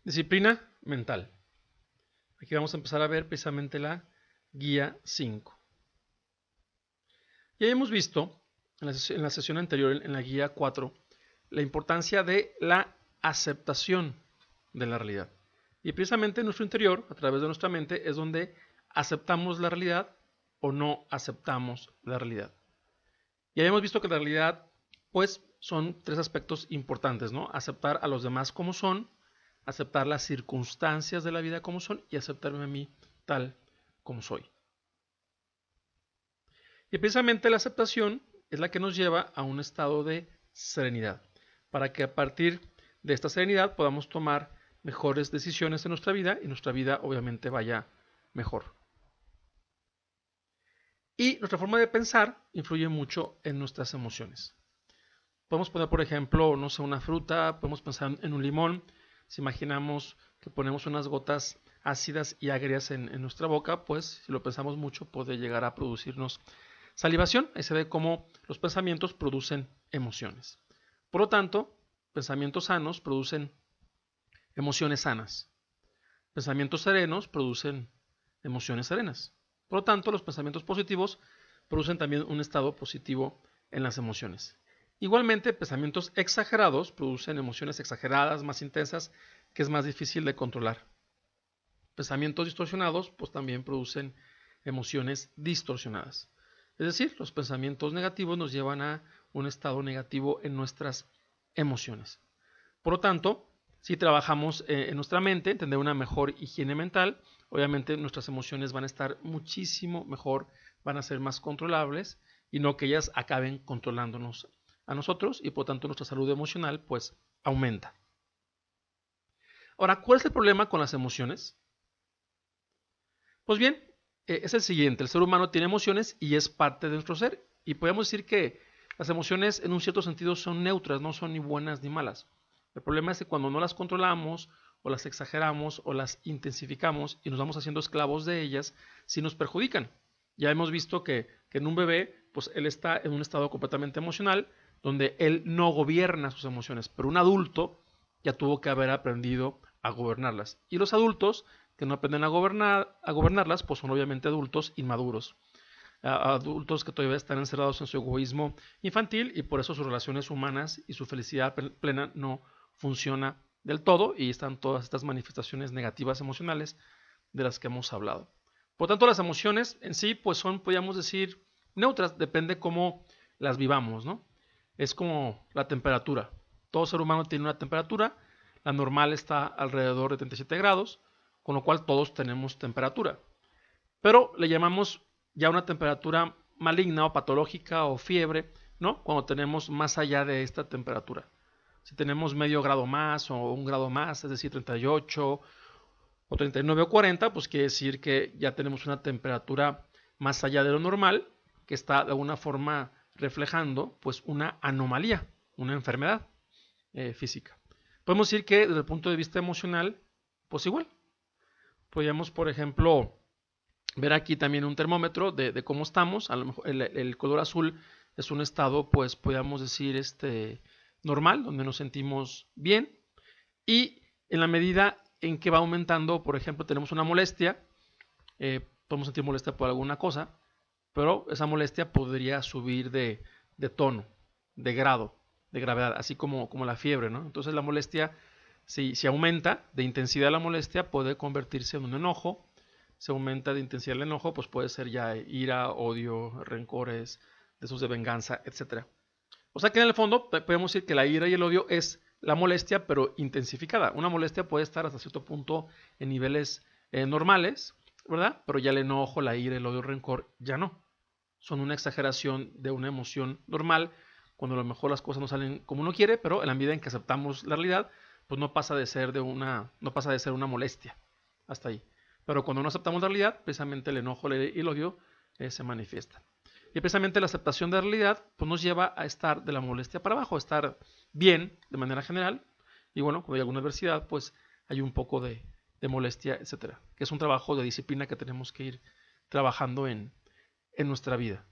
Disciplina mental. Aquí vamos a empezar a ver precisamente la guía 5. Ya hemos visto en la sesión anterior, en la guía 4, la importancia de la aceptación de la realidad. Y precisamente en nuestro interior, a través de nuestra mente, es donde aceptamos la realidad o no aceptamos la realidad. Ya hemos visto que la realidad, pues, son tres aspectos importantes, ¿no? Aceptar a los demás como son, aceptar las circunstancias de la vida como son y aceptarme a mí tal como soy. Y precisamente la aceptación es la que nos lleva a un estado de serenidad, para que a partir de esta serenidad podamos tomar mejores decisiones en nuestra vida y nuestra vida obviamente vaya mejor. Y nuestra forma de pensar influye mucho en nuestras emociones. Podemos poner, por ejemplo, no sé, una fruta, podemos pensar en un limón. Si imaginamos que ponemos unas gotas ácidas y agrias en nuestra boca, pues si lo pensamos mucho puede llegar a producirnos salivación. Ahí se ve cómo los pensamientos producen emociones. Por lo tanto, pensamientos sanos producen emociones sanas. Pensamientos serenos producen emociones serenas. Por lo tanto, los pensamientos positivos producen también un estado positivo en las emociones. Igualmente, pensamientos exagerados producen emociones exageradas, más intensas, que es más difícil de controlar. Pensamientos distorsionados, pues también producen emociones distorsionadas. Es decir, los pensamientos negativos nos llevan a un estado negativo en nuestras emociones. Por lo tanto, si trabajamos en nuestra mente, tener una mejor higiene mental, obviamente nuestras emociones van a estar muchísimo mejor, van a ser más controlables y no que ellas acaben controlándonos a nosotros y por tanto nuestra salud emocional pues aumenta. Ahora, ¿cuál es el problema con las emociones? Pues bien, es el siguiente, el ser humano tiene emociones y es parte de nuestro ser y podemos decir que las emociones en un cierto sentido son neutras, no son ni buenas ni malas. El problema es que cuando no las controlamos o las exageramos o las intensificamos y nos vamos haciendo esclavos de ellas, sí nos perjudican. Ya hemos visto que en un bebé, pues él está en un estado completamente emocional, donde él no gobierna sus emociones, pero un adulto ya tuvo que haber aprendido a gobernarlas. Y los adultos que no aprenden a gobernarlas, pues son obviamente adultos inmaduros. Adultos que todavía están encerrados en su egoísmo infantil y por eso sus relaciones humanas y su felicidad plena no funciona del todo y están todas estas manifestaciones negativas emocionales de las que hemos hablado. Por tanto, las emociones en sí pues son, podríamos decir, neutras, depende cómo las vivamos, ¿no? Es como la temperatura. Todo ser humano tiene una temperatura, la normal está alrededor de 37 grados, con lo cual todos tenemos temperatura. Pero le llamamos ya una temperatura maligna o patológica o fiebre, ¿no? Cuando tenemos más allá de esta temperatura. Si tenemos medio grado más o un grado más, es decir, 38 o 39 o 40, pues quiere decir que ya tenemos una temperatura más allá de lo normal, que está de alguna forma reflejando pues una anomalía, una enfermedad física. Podemos decir que desde el punto de vista emocional, pues igual. Podríamos, por ejemplo, ver aquí también un termómetro de cómo estamos. A lo mejor el color azul es un estado, pues podríamos decir, normal, donde nos sentimos bien. Y en la medida en que va aumentando, por ejemplo, tenemos una molestia, podemos sentir molestia por alguna cosa, pero esa molestia podría subir de tono, de grado, de gravedad, así como la fiebre, ¿no? Entonces la molestia, si aumenta de intensidad la molestia, puede convertirse en un enojo. Se aumenta de intensidad el enojo, pues puede ser ya ira, odio, rencores, deseos de venganza, etc. O sea que en el fondo podemos decir que la ira y el odio es la molestia, pero intensificada. Una molestia puede estar hasta cierto punto en niveles normales, ¿verdad? Pero ya el enojo, la ira, el odio, el rencor, ya no. Son una exageración de una emoción normal, cuando a lo mejor las cosas no salen como uno quiere, pero en la medida en que aceptamos la realidad, pues no pasa de ser una molestia. Hasta ahí. Pero cuando no aceptamos la realidad, precisamente el enojo y el odio se manifiestan. Y precisamente la aceptación de la realidad pues nos lleva a estar de la molestia para abajo, a estar bien de manera general. Y bueno, cuando hay alguna adversidad, pues hay un poco de molestia, etcétera. Que es un trabajo de disciplina que tenemos que ir trabajando en nuestra vida.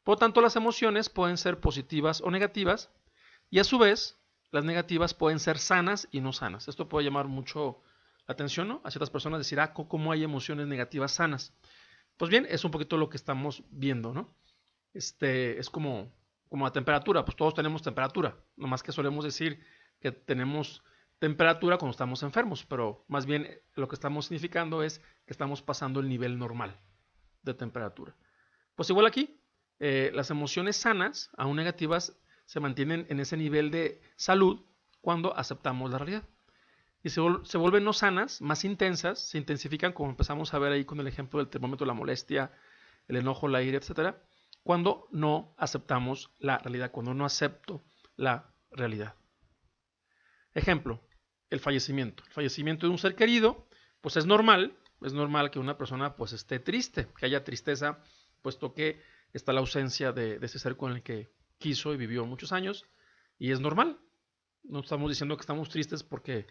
Por lo tanto, las emociones pueden ser positivas o negativas y a su vez las negativas pueden ser sanas y no sanas. Esto puede llamar mucho la atención, ¿no? A ciertas personas decir, ¿cómo hay emociones negativas sanas? Pues bien, es un poquito lo que estamos viendo, ¿no? Es como la temperatura, pues todos tenemos temperatura, nomás que solemos decir que tenemos temperatura cuando estamos enfermos, pero más bien lo que estamos significando es que estamos pasando el nivel normal de temperatura. Pues igual aquí, las emociones sanas, aún negativas, se mantienen en ese nivel de salud cuando aceptamos la realidad. Y se vuelven no sanas, más intensas, se intensifican como empezamos a ver ahí con el ejemplo del termómetro, la molestia, el enojo, la ira, etcétera, cuando no aceptamos la realidad, cuando no acepto la realidad. Ejemplo, el fallecimiento. El fallecimiento de un ser querido, pues es normal que una persona pues esté triste, que haya tristeza, puesto que está la ausencia de ese ser con el que quiso y vivió muchos años, y es normal. No estamos diciendo que estamos tristes porque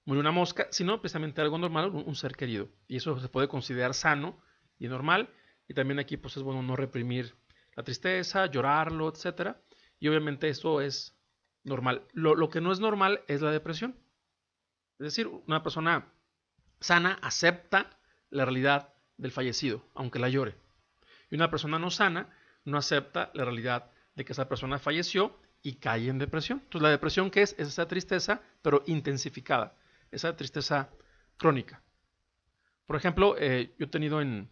murió una mosca, sino precisamente algo normal, un ser querido. Y eso se puede considerar sano y normal. Y también aquí pues es bueno no reprimir la tristeza, llorarlo, etcétera. Y obviamente eso es normal. Lo que no es normal es la depresión. Es decir, una persona sana acepta la realidad del fallecido, aunque la llore. Y una persona no sana no acepta la realidad de que esa persona falleció y cae en depresión. Entonces, la depresión, ¿qué es? Es esa tristeza, pero intensificada. Esa tristeza crónica. Por ejemplo, yo he tenido en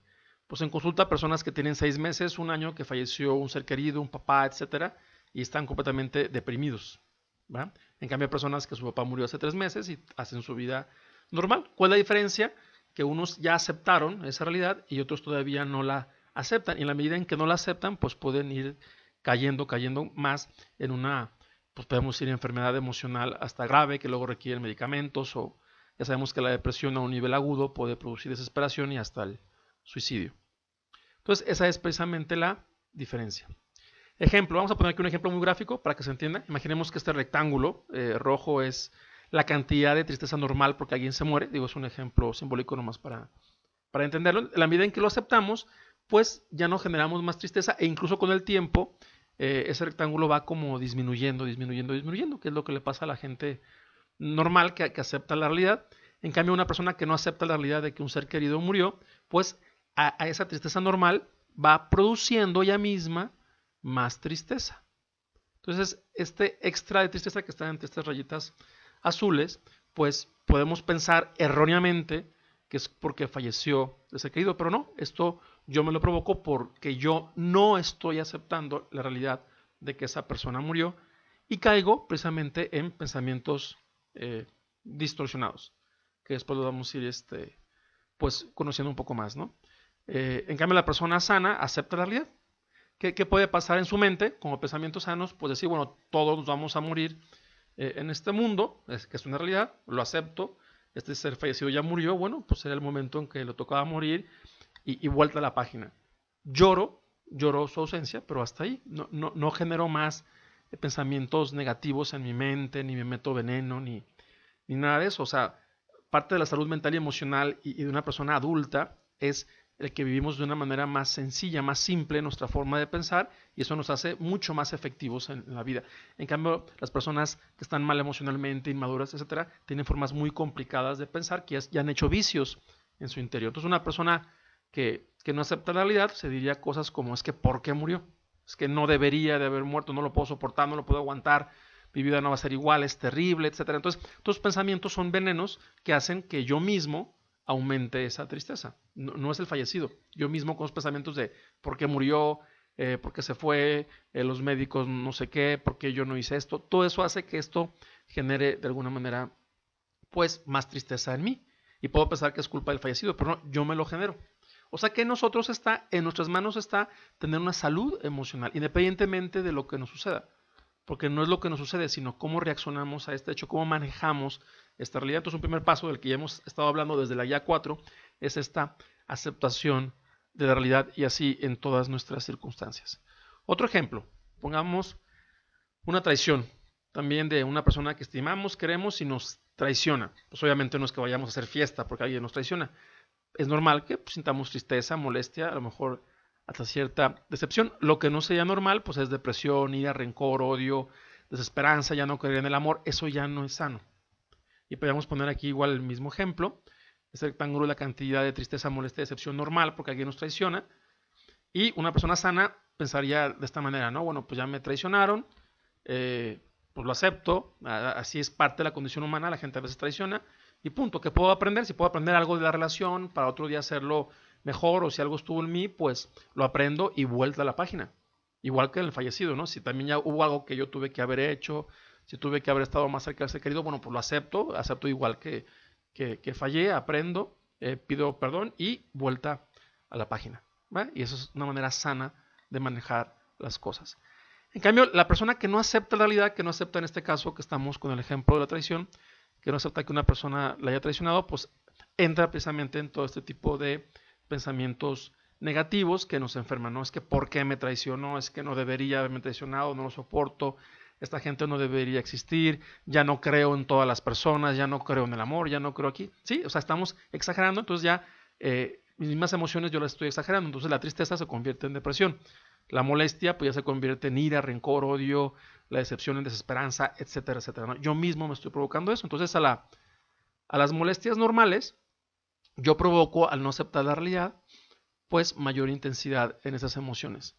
consulta personas que tienen 6 meses, un año que falleció un ser querido, un papá, etcétera, y están completamente deprimidos. ¿Va? En cambio, hay personas que su papá murió hace 3 meses y hacen su vida normal. ¿Cuál es la diferencia? Que unos ya aceptaron esa realidad y otros todavía no la aceptan. Y en la medida en que no la aceptan, pues pueden ir cayendo más en una, pues podemos decir, enfermedad emocional hasta grave, que luego requieren medicamentos, o ya sabemos que la depresión a un nivel agudo puede producir desesperación y hasta el suicidio. Entonces, esa es precisamente la diferencia. Ejemplo, vamos a poner aquí un ejemplo muy gráfico para que se entienda. Imaginemos que este rectángulo rojo es la cantidad de tristeza normal porque alguien se muere. Digo, es un ejemplo simbólico nomás para entenderlo. En la medida en que lo aceptamos, pues ya no generamos más tristeza e incluso con el tiempo ese rectángulo va como disminuyendo, que es lo que le pasa a la gente normal que acepta la realidad. En cambio, una persona que no acepta la realidad de que un ser querido murió, pues a esa tristeza normal va produciendo ella misma más tristeza. Entonces, este extra de tristeza que está entre estas rayitas azules, pues podemos pensar erróneamente que es porque falleció ese querido, pero no, esto yo me lo provoco porque yo no estoy aceptando la realidad de que esa persona murió y caigo precisamente en pensamientos distorsionados, que después lo vamos a ir pues conociendo un poco más, ¿no? En cambio, la persona sana acepta la realidad. ¿Qué puede pasar en su mente como pensamientos sanos? Pues decir, bueno, todos nos vamos a morir en este mundo, que es una realidad, lo acepto, este ser fallecido ya murió, bueno, pues era el momento en que le tocaba morir y vuelta a la página. Lloro su ausencia, pero hasta ahí, no genero más pensamientos negativos en mi mente, ni me meto veneno, ni nada de eso. O sea, parte de la salud mental y emocional y de una persona adulta es el que vivimos de una manera más sencilla, más simple, nuestra forma de pensar, y eso nos hace mucho más efectivos en la vida. En cambio, las personas que están mal emocionalmente, inmaduras, etcétera, tienen formas muy complicadas de pensar que ya han hecho vicios en su interior. Entonces, una persona que no acepta la realidad se diría cosas como, es que ¿por qué murió? Es que no debería de haber muerto, no lo puedo soportar, no lo puedo aguantar, mi vida no va a ser igual, es terrible, etcétera. Entonces, estos pensamientos son venenos que hacen que yo mismo aumente esa tristeza. No es el fallecido. Yo mismo con los pensamientos de por qué murió, por qué se fue, los médicos no sé qué, por qué yo no hice esto. Todo eso hace que esto genere de alguna manera pues más tristeza en mí. Y puedo pensar que es culpa del fallecido, pero no, yo me lo genero. O sea que en nosotros en nuestras manos está tener una salud emocional, independientemente de lo que nos suceda. Porque no es lo que nos sucede, sino cómo reaccionamos a este hecho, cómo manejamos esta realidad. Entonces, un primer paso del que ya hemos estado hablando desde la guía 4 es esta aceptación de la realidad y así en todas nuestras circunstancias. Otro ejemplo, pongamos una traición también de una persona que estimamos, queremos y nos traiciona. Pues obviamente no es que vayamos a hacer fiesta porque alguien nos traiciona. Es normal que sintamos tristeza, molestia, a lo mejor hasta cierta decepción. Lo que no sería normal pues es depresión, ira, rencor, odio, desesperanza, ya no creer en el amor, eso ya no es sano. Y podríamos poner aquí igual el mismo ejemplo, ese rectángulo de la cantidad de tristeza, molestia, decepción normal porque alguien nos traiciona. Y una persona sana pensaría de esta manera, ¿no? Bueno, pues ya me traicionaron, pues lo acepto, así es parte de la condición humana, la gente a veces traiciona, y punto. ¿Qué puedo aprender? Si puedo aprender algo de la relación para otro día hacerlo mejor, o si algo estuvo en mí, pues lo aprendo y vuelta a la página. Igual que el fallecido, ¿no? Si también ya hubo algo que yo tuve que haber hecho, si tuve que haber estado más cerca de ser querido, bueno, pues lo acepto igual que fallé, aprendo, pido perdón y vuelta a la página. ¿Va? Y eso es una manera sana de manejar las cosas. En cambio, la persona que no acepta la realidad, que no acepta en este caso que estamos con el ejemplo de la traición, que no acepta que una persona la haya traicionado, pues entra precisamente en todo este tipo de pensamientos negativos que nos enferman, ¿no? Es que ¿por qué me traicionó? Es que no debería haberme traicionado, no lo soporto, esta gente no debería existir, ya no creo en todas las personas, ya no creo en el amor, ya no creo aquí. Sí, o sea, estamos exagerando, entonces ya mis mismas emociones yo las estoy exagerando, entonces la tristeza se convierte en depresión, la molestia pues ya se convierte en ira, rencor, odio, la decepción en desesperanza, etcétera, etcétera, ¿no? Yo mismo me estoy provocando eso, entonces a las molestias normales yo provoco al no aceptar la realidad pues mayor intensidad en esas emociones.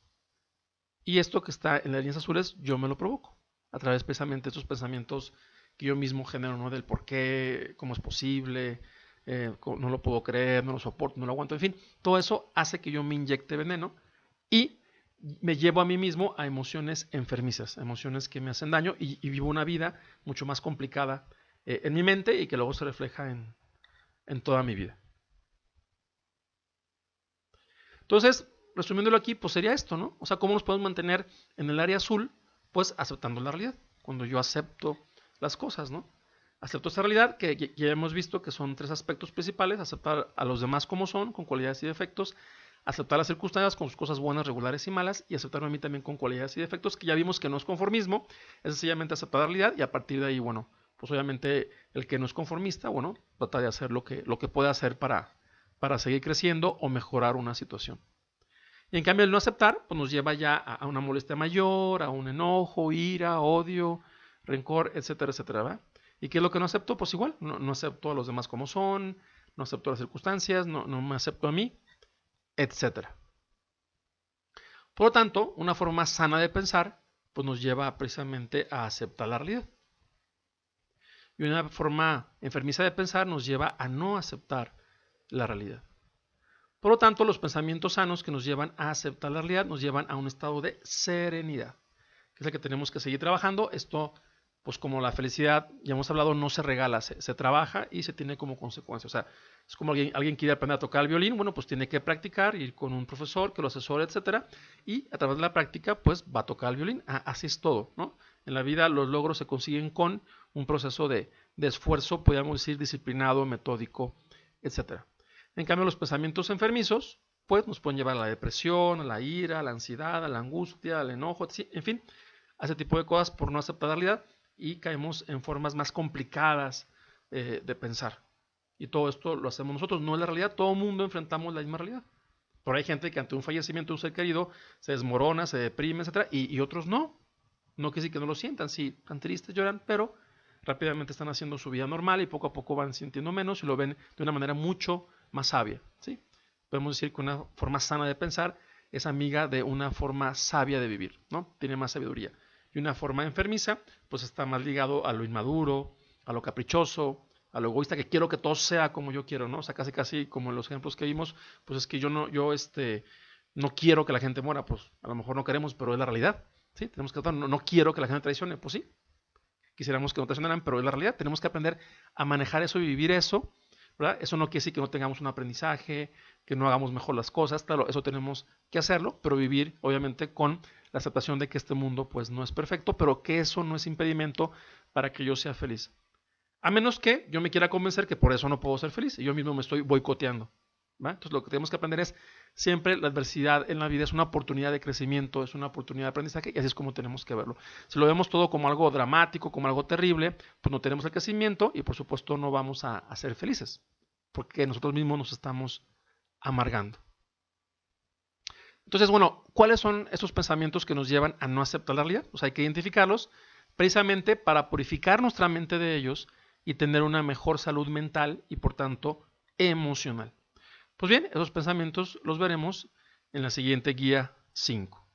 Y esto que está en las líneas azules yo me lo provoco a través precisamente de estos pensamientos que yo mismo genero, ¿no? Del por qué, cómo es posible, no lo puedo creer, no lo soporto, no lo aguanto, en fin, todo eso hace que yo me inyecte veneno y me llevo a mí mismo a emociones enfermizas, emociones que me hacen daño y vivo una vida mucho más complicada en mi mente y que luego se refleja en toda mi vida. Entonces, resumiéndolo aquí, pues sería esto, ¿no? O sea, ¿cómo nos podemos mantener en el área azul? Pues aceptando la realidad, cuando yo acepto las cosas, ¿no? Acepto esta realidad que ya hemos visto que son tres aspectos principales: aceptar a los demás como son, con cualidades y defectos, aceptar las circunstancias con sus cosas buenas, regulares y malas, y aceptarme a mí también con cualidades y defectos, que ya vimos que no es conformismo, es sencillamente aceptar la realidad y a partir de ahí, bueno, pues obviamente el que no es conformista, bueno, trata de hacer lo que puede hacer para seguir creciendo o mejorar una situación. Y en cambio el no aceptar, pues nos lleva ya a una molestia mayor, a un enojo, ira, odio, rencor, etcétera, etcétera, ¿verdad? ¿Y qué es lo que no acepto? Pues igual, no acepto a los demás como son, no acepto las circunstancias, no me acepto a mí, etcétera. Por lo tanto, una forma sana de pensar, pues nos lleva precisamente a aceptar la realidad. Y una forma enfermiza de pensar nos lleva a no aceptar la realidad. Por lo tanto, los pensamientos sanos que nos llevan a aceptar la realidad nos llevan a un estado de serenidad, que es el que tenemos que seguir trabajando. Esto, pues como la felicidad, ya hemos hablado, no se regala, se trabaja y se tiene como consecuencia. O sea, es como alguien quiere aprender a tocar el violín, bueno, pues tiene que practicar, ir con un profesor que lo asesore, etcétera, y a través de la práctica, pues va a tocar el violín. Así es todo, ¿no? En la vida los logros se consiguen con un proceso de esfuerzo, podríamos decir, disciplinado, metódico, etcétera. En cambio, los pensamientos enfermizos, pues nos pueden llevar a la depresión, a la ira, a la ansiedad, a la angustia, al enojo, en fin, a ese tipo de cosas por no aceptar la realidad y caemos en formas más complicadas de pensar. Y todo esto lo hacemos nosotros, no es la realidad, todo el mundo enfrentamos la misma realidad. Pero hay gente que ante un fallecimiento de un ser querido se desmorona, se deprime, etc. Y otros no. No quiere decir que no lo sientan, sí, están tristes, lloran, pero rápidamente están haciendo su vida normal y poco a poco van sintiendo menos y lo ven de una manera mucho más sabia, ¿sí? Podemos decir que una forma sana de pensar es amiga de una forma sabia de vivir, ¿no? Tiene más sabiduría. Y una forma enfermiza, pues está más ligado a lo inmaduro, a lo caprichoso, a lo egoísta, que quiero que todo sea como yo quiero, ¿no? O sea, casi como en los ejemplos que vimos, pues es que yo no quiero que la gente muera, pues a lo mejor no queremos, pero es la realidad, ¿sí? Tenemos que no quiero que la gente traicione, pues sí, quisiéramos que no traicionaran, pero es la realidad, tenemos que aprender a manejar eso y vivir eso, ¿verdad? Eso no quiere decir que no tengamos un aprendizaje, que no hagamos mejor las cosas, claro, eso tenemos que hacerlo, pero vivir obviamente con la aceptación de que este mundo pues no es perfecto, pero que eso no es impedimento para que yo sea feliz. A menos que yo me quiera convencer que por eso no puedo ser feliz y yo mismo me estoy boicoteando, ¿va? Entonces lo que tenemos que aprender es siempre la adversidad en la vida es una oportunidad de crecimiento, es una oportunidad de aprendizaje y así es como tenemos que verlo. Si lo vemos todo como algo dramático, como algo terrible, pues no tenemos el crecimiento y por supuesto no vamos a ser felices porque nosotros mismos nos estamos amargando. Entonces, bueno, ¿cuáles son esos pensamientos que nos llevan a no aceptar la realidad? Pues hay que identificarlos, precisamente para purificar nuestra mente de ellos y tener una mejor salud mental y por tanto emocional. Pues bien, esos pensamientos los veremos en la siguiente guía 5.